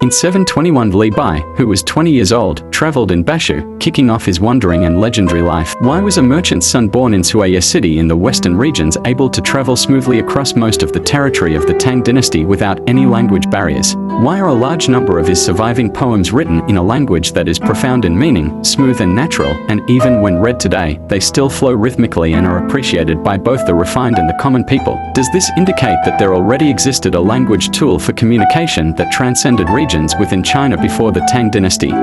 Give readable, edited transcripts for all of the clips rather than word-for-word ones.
In 721, Li Bai, who was 20 years old, traveled in Bashu, kicking off his wandering and legendary life. Why was a merchant's son born in Suaya city in the western regions able to travel smoothly across most of the territory of the Tang dynasty without any language barriers? Why are a large number of his surviving poems written in a language that is profound in meaning, smooth and natural, and even when read today, they still flow rhythmically and are appreciated by both the refined and the common people? Does this indicate that there already existed a language tool for communication that transcended regions within China before the Tang dynasty?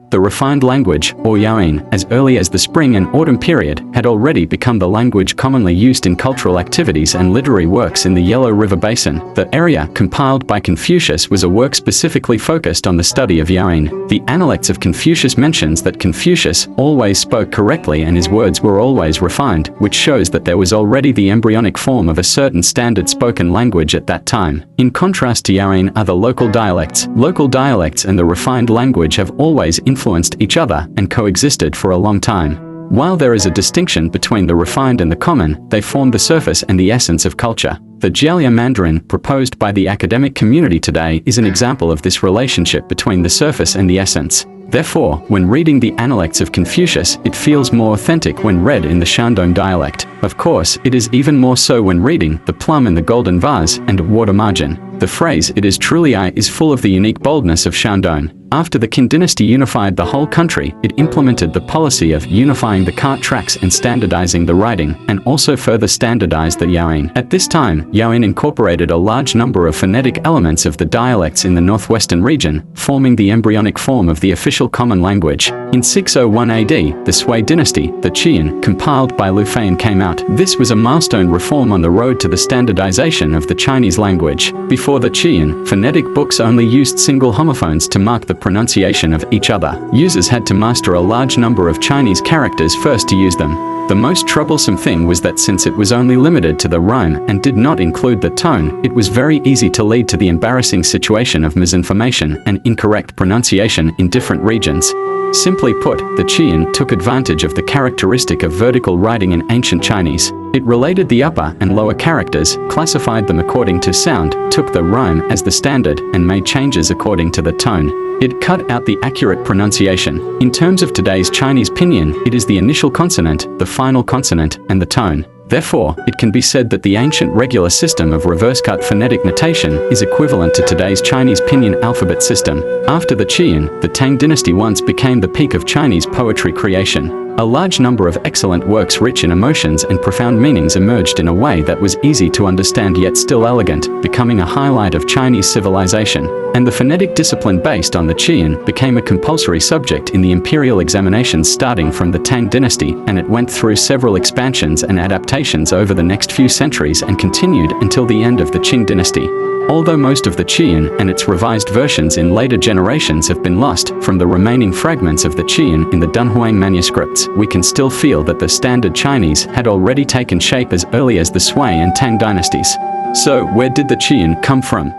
The refined language, or Qieyun, as early as the spring and autumn period, had already become the language commonly used in cultural activities and literary works in the Yellow River Basin. The area, compiled by Confucius, was a work specifically focused on the study of Qieyun. The Analects of Confucius mentions that Confucius always spoke correctly and his words were always refined, which shows that there was already the embryonic form of a certain standard spoken language at that time. In contrast to Qieyun are the local dialects. Local dialects and the refined language have always influenced each other and coexisted for a long time. While there is a distinction between the refined and the common, they form the surface and the essence of culture. The Jialia Mandarin, proposed by the academic community today, is an example of this relationship between the surface and the essence. Therefore, when reading the Analects of Confucius, it feels more authentic when read in the Shandong dialect. Of course, it is even more so when reading The Plum in the Golden Vase and Water Margin. The phrase, "It is truly I," is full of the unique boldness of Shandong. After the Qin dynasty unified the whole country, it implemented the policy of unifying the cart tracks and standardizing the writing, and also further standardized the Qieyun. At this time, Qieyun incorporated a large number of phonetic elements of the dialects in the northwestern region, forming the embryonic form of the official common language. In 601 AD, the Sui dynasty, the Qieyun, compiled by Lu Fein, came out. This was a milestone reform on the road to the standardization of the Chinese language. Before the Qieyun, phonetic books only used single homophones to mark the pronunciation of each other. Users had to master a large number of Chinese characters first to use them. The most troublesome thing was that since it was only limited to the rhyme and did not include the tone, it was very easy to lead to the embarrassing situation of misinformation and incorrect pronunciation in different regions. Simply put, the Qieyun took advantage of the characteristic of vertical writing in ancient Chinese. It related the upper and lower characters, classified them according to sound, took the rhyme as the standard, and made changes according to the tone. It cut out the accurate pronunciation. In terms of today's Chinese pinyin, it is the initial consonant, the final consonant, and the tone. Therefore, it can be said that the ancient regular system of reverse-cut phonetic notation is equivalent to today's Chinese pinyin alphabet system. After the Qieyun, the Tang dynasty once became the peak of Chinese poetry creation. A large number of excellent works rich in emotions and profound meanings emerged in a way that was easy to understand yet still elegant, becoming a highlight of Chinese civilization. And the phonetic discipline based on the Qieyun became a compulsory subject in the imperial examinations starting from the Tang dynasty, and it went through several expansions and adaptations over the next few centuries and continued until the end of the Qing dynasty. Although most of the Qieyun and its revised versions in later generations have been lost from the remaining fragments of the Qieyun in the Dunhuang manuscripts, we can still feel that the standard Chinese had already taken shape as early as the Sui and Tang dynasties. So, where did the Qieyun come from?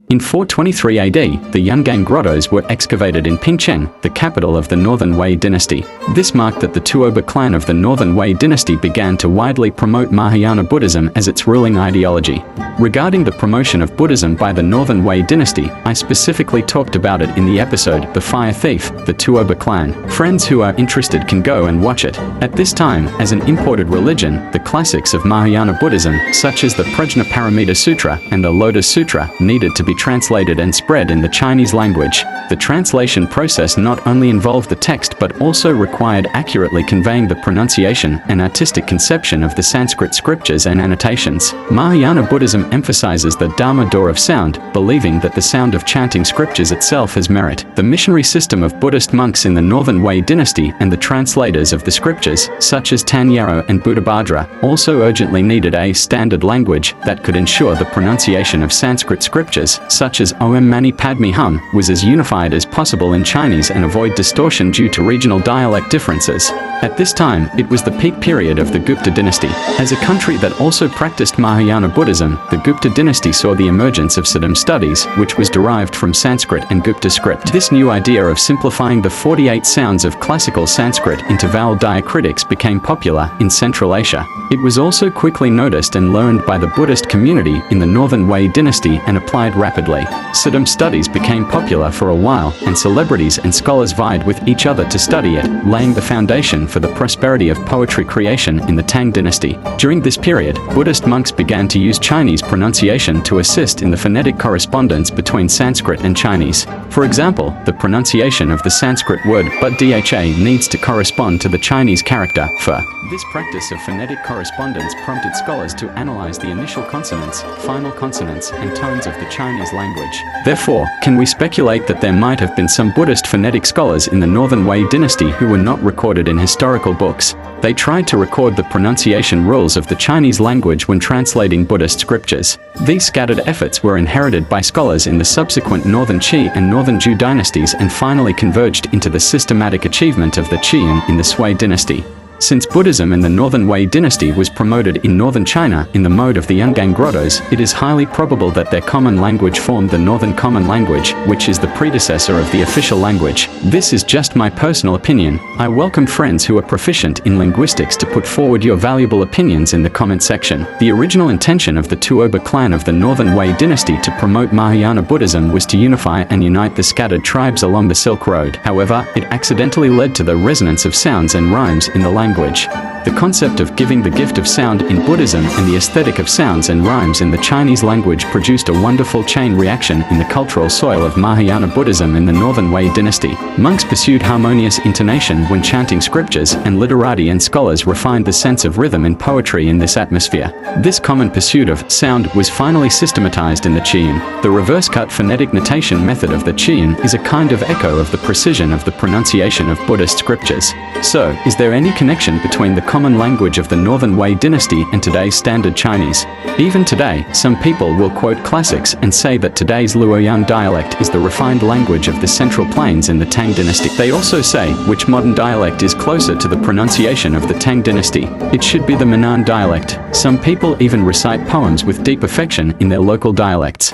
In 423 AD, the Yungang grottos were excavated in Pingcheng, the capital of the Northern Wei dynasty. This marked that the Tuoba clan of the Northern Wei dynasty began to widely promote Mahayana Buddhism as its ruling ideology. Regarding the promotion of Buddhism by the Northern Wei dynasty, I specifically talked about it in the episode The Fire Thief, the Tuoba clan. Friends who are interested can go and watch it. At this time, as an imported religion, the classics of Mahayana Buddhism, such as the Prajnaparamita Sutra and the Lotus Sutra, needed to be translated and spread in the Chinese language. The translation process not only involved the text but also required accurately conveying the pronunciation and artistic conception of the Sanskrit scriptures and annotations. Mahayana Buddhism emphasizes the Dharma door of sound, believing that the sound of chanting scriptures itself has merit. The missionary system of Buddhist monks in the Northern Wei dynasty and the translators of the scriptures, such as Tan Yarrow and Buddhabhadra, also urgently needed a standard language that could ensure the pronunciation of Sanskrit scriptures, such as Om Mani Padme Hum, was as unified as possible in Chinese and avoid distortion due to regional dialect differences. At this time, it was the peak period of the Gupta dynasty. As a country that also practiced Mahayana Buddhism, the Gupta dynasty saw the emergence of Siddham studies, which was derived from Sanskrit and Gupta script. This new idea of simplifying the 48 sounds of classical Sanskrit into vowel diacritics became popular in Central Asia. It was also quickly noticed and learned by the Buddhist community in the Northern Wei dynasty and applied rapidly. Siddham studies became popular for a while, and celebrities and scholars vied with each other to study it, laying the foundation for the prosperity of poetry creation in the Tang dynasty. During this period, Buddhist monks began to use Chinese pronunciation to assist in the phonetic correspondence between Sanskrit and Chinese. For example, the pronunciation of the Sanskrit word but dha needs to correspond to the Chinese character for. This practice of phonetic correspondence prompted scholars to analyze the initial consonants, final consonants, and tones of the Chinese language. Therefore, can we speculate that there might have been some Buddhist phonetic scholars in the Northern Wei dynasty who were not recorded in historical books? They tried to record the pronunciation rules of the Chinese language when translating Buddhist scriptures. These scattered efforts were inherited by scholars in the subsequent Northern Qi and Northern Zhou dynasties and finally converged into the systematic achievement of the Qieyun in the Sui dynasty. Since Buddhism in the Northern Wei dynasty was promoted in northern China in the mode of the Yungang grottos, it is highly probable that their common language formed the Northern Common Language, which is the predecessor of the official language. This is just my personal opinion. I welcome friends who are proficient in linguistics to put forward your valuable opinions in the comment section. The original intention of the Tuoba clan of the Northern Wei dynasty to promote Mahayana Buddhism was to unify and unite the scattered tribes along the Silk Road. However, it accidentally led to the resonance of sounds and rhymes in the language. The concept of giving the gift of sound in Buddhism and the aesthetic of sounds and rhymes in the Chinese language produced a wonderful chain reaction in the cultural soil of Mahayana Buddhism in the Northern Wei dynasty. Monks pursued harmonious intonation when chanting scriptures, and literati and scholars refined the sense of rhythm in poetry in this atmosphere. This common pursuit of sound was finally systematized in the Qieyun. The reverse-cut phonetic notation method of the Qieyun is a kind of echo of the precision of the pronunciation of Buddhist scriptures. So, is there any connection between the common language of the Northern Wei dynasty and today's Standard Chinese? Even today, some people will quote classics and say that today's Luoyang dialect is the refined language of the Central Plains in the Tang dynasty. They also say which modern dialect is closer to the pronunciation of the Tang dynasty. It should be the Minnan dialect. Some people even recite poems with deep affection in their local dialects.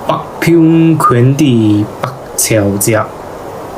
Bắc Pyong Quyền Đi Bắc Chiao Jia,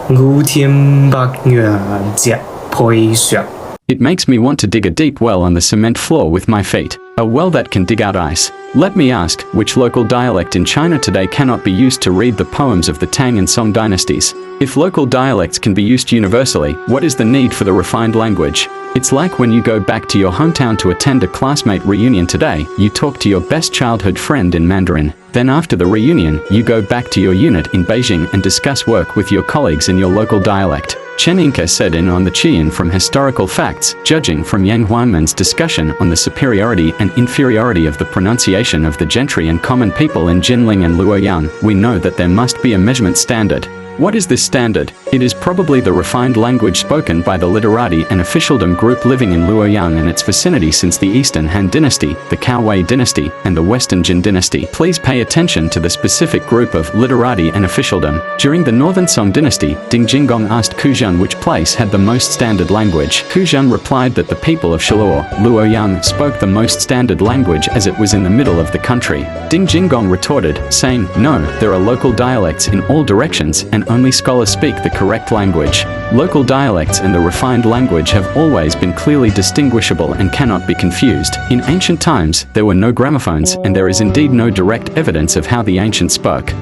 Ngũ Thiên Bắc Yuan Jia Poi Xia. It makes me want to dig a deep well on the cement floor with my feet. A well that can dig out ice. Let me ask, which local dialect in China today cannot be used to read the poems of the Tang and Song dynasties? If local dialects can be used universally, what is the need for the refined language? It's like when you go back to your hometown to attend a classmate reunion today, you talk to your best childhood friend in Mandarin. Then after the reunion, you go back to your unit in Beijing and discuss work with your colleagues in your local dialect. Chen Inca said in On the Qieyun from Historical Facts, judging from Yang Huanman's discussion on the superiority and inferiority of the pronunciation of the gentry and common people in Jinling and Luoyang, we know that there must be a measurement standard. What is this standard? It is probably the refined language spoken by the literati and officialdom group living in Luoyang and its vicinity since the Eastern Han dynasty, the Cao Wei dynasty, and the Western Jin dynasty. Please pay attention to the specific group of literati and officialdom. During the Northern Song dynasty, Ding Jinggong asked Qieyun which place had the most standard language. Qieyun replied that the people of Shiluo, Luoyang, spoke the most standard language as it was in the middle of the country. Ding Jinggong retorted, saying, "No, there are local dialects in all directions and only scholars speak the correct language. Local dialects and the refined language have always been clearly distinguishable and cannot be confused. In ancient times, there were no gramophones, and there is indeed no direct evidence of how the ancients spoke.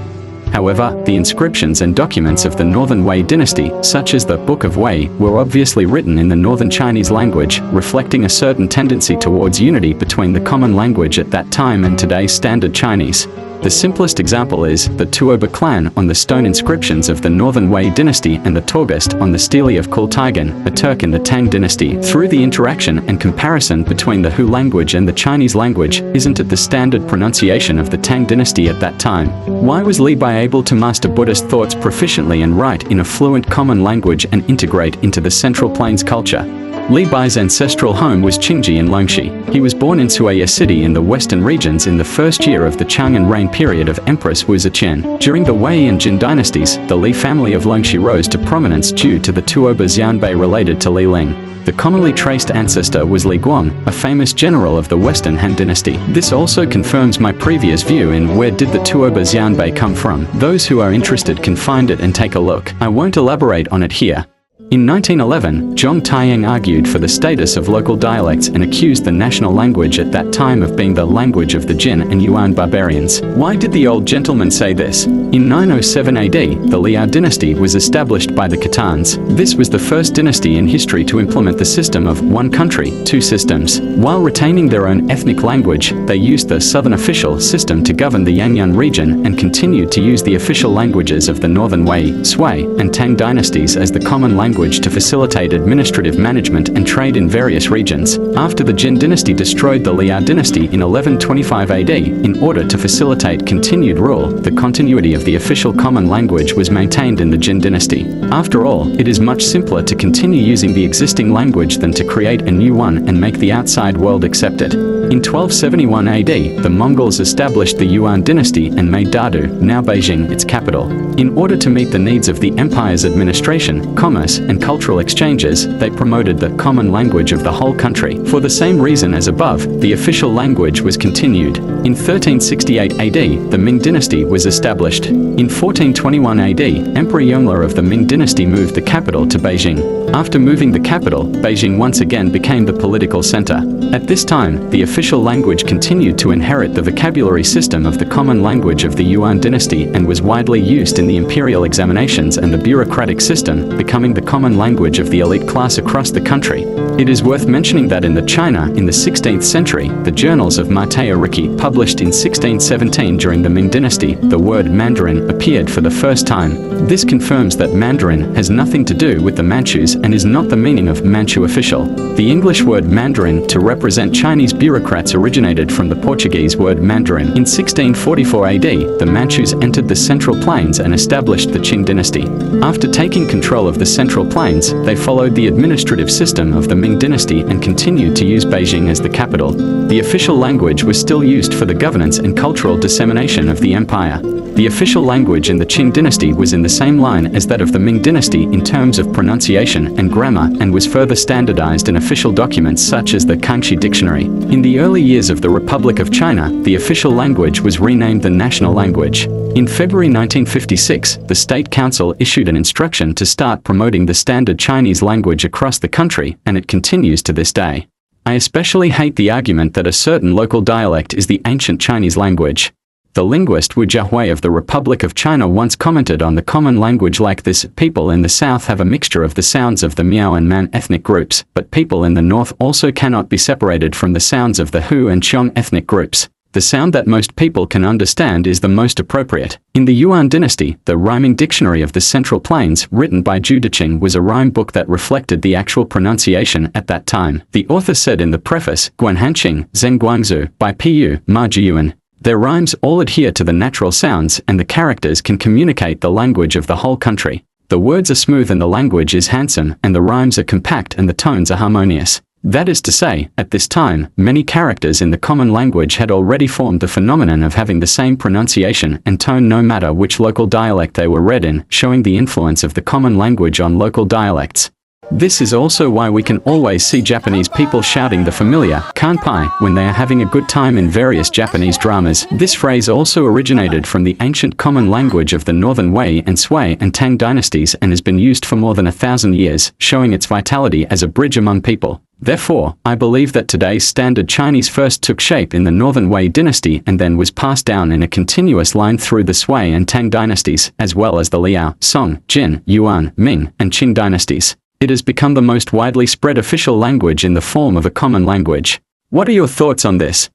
However, the inscriptions and documents of the Northern Wei dynasty, such as the Book of Wei, were obviously written in the Northern Chinese language, reflecting a certain tendency towards unity between the common language at that time and today's Standard Chinese. The simplest example is the Tuoba clan on the stone inscriptions of the Northern Wei dynasty and the Torghast on the stele of Kultaigan, a Turk in the Tang dynasty. Through the interaction and comparison between the Hu language and the Chinese language, isn't it the standard pronunciation of the Tang dynasty at that time? Why was Li Bai able to master Buddhist thoughts proficiently and write in a fluent common language and integrate into the Central Plains culture? Li Bai's ancestral home was Qingji in Longxi. He was born in Suaya City in the western regions in the first year of the Chang'an reign period of Empress Wu Ziqian. During the Wei and Jin dynasties, the Li family of Longxi rose to prominence due to the Tuoba Xianbei related to Li Ling. The commonly traced ancestor was Li Guang, a famous general of the Western Han Dynasty. This also confirms my previous view in where did the Tuoba Xianbei come from. Those who are interested can find it and take a look. I won't elaborate on it here. In 1911, Zhong Taiyang argued for the status of local dialects and accused the national language at that time of being the language of the Jin and Yuan barbarians. Why did the old gentleman say this? In 907 AD, the Liao dynasty was established by the Khitans. This was the first dynasty in history to implement the system of one country, two systems. While retaining their own ethnic language, they used the southern official system to govern the Yanyan region and continued to use the official languages of the northern Wei, Sui, and Tang dynasties as the common language to facilitate administrative management and trade in various regions. After the Jin dynasty destroyed the Liao dynasty in 1125 AD, in order to facilitate continued rule, the continuity of the official common language was maintained in the Jin dynasty. After all, it is much simpler to continue using the existing language than to create a new one and make the outside world accept it. In 1271 AD, the Mongols established the Yuan dynasty and made Dadu, now Beijing, its capital. In order to meet the needs of the empire's administration, commerce, and cultural exchanges, they promoted the common language of the whole country. For the same reason as above, the official language was continued. In 1368 AD, the Ming dynasty was established. In 1421 AD, Emperor Yongle of the Ming dynasty moved the capital to Beijing. After moving the capital, Beijing once again became the political center. At this time, the official language continued to inherit the vocabulary system of the common language of the Yuan dynasty and was widely used in the imperial examinations and the bureaucratic system, becoming the common language of the elite class across the country. It is worth mentioning that in the China, in the 16th century, the journals of Mateo Ricci published in 1617 during the Ming dynasty, the word Mandarin appeared for the first time. This confirms that Mandarin has nothing to do with the Manchus and is not the meaning of Manchu official. The English word Mandarin to represent Chinese bureaucrats originated from the Portuguese word Mandarin. In 1644 AD, the Manchus entered the Central Plains and established the Qing dynasty. After taking control of the Central Plains, they followed the administrative system of the Ming dynasty and continued to use Beijing as the capital. The official language was still used for the governance and cultural dissemination of the empire. The official language in the Qing dynasty was in the same line as that of the Ming dynasty in terms of pronunciation and grammar and was further standardized in official documents such as the Kangxi Dictionary. In the early years of the Republic of China, the official language was renamed the national language. In February 1956, the State Council issued an instruction to start promoting the standard Chinese language across the country, and it continues to this day. I especially hate the argument that a certain local dialect is the ancient Chinese language. The linguist Wu Jiahui of the Republic of China once commented on the common language like this: people in the south have a mixture of the sounds of the Miao and Man ethnic groups, but people in the north also cannot be separated from the sounds of the Hu and Qiong ethnic groups. The sound that most people can understand is the most appropriate. In the Yuan dynasty, the Rhyming Dictionary of the Central Plains, written by Zhu Diqing, was a rhyme book that reflected the actual pronunciation at that time. The author said in the preface, Guanhanqing, Zheng Guangzhu, by Pu Ma Jiyuan. Their rhymes all adhere to the natural sounds, and the characters can communicate the language of the whole country. The words are smooth and the language is handsome, and the rhymes are compact and the tones are harmonious. That is to say, at this time, many characters in the common language had already formed the phenomenon of having the same pronunciation and tone no matter which local dialect they were read in, showing the influence of the common language on local dialects. This is also why we can always see Japanese people shouting the familiar kanpai when they are having a good time in various Japanese dramas. This phrase also originated from the ancient common language of the northern Wei and Sui and Tang dynasties and has been used for more than 1,000 years, showing its vitality as a bridge among people. Therefore, I believe that today's standard Chinese first took shape in the northern Wei dynasty and then was passed down in a continuous line through the Sui and Tang dynasties, as well as the Liao, Song, Jin, Yuan, Ming, and Qing dynasties. It has become the most widely spread official language in the form of a common language. What are your thoughts on this?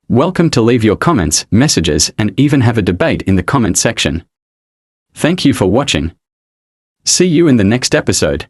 Welcome to leave your comments, messages, and even have a debate in the comment section. Thank you for watching. See you in the next episode.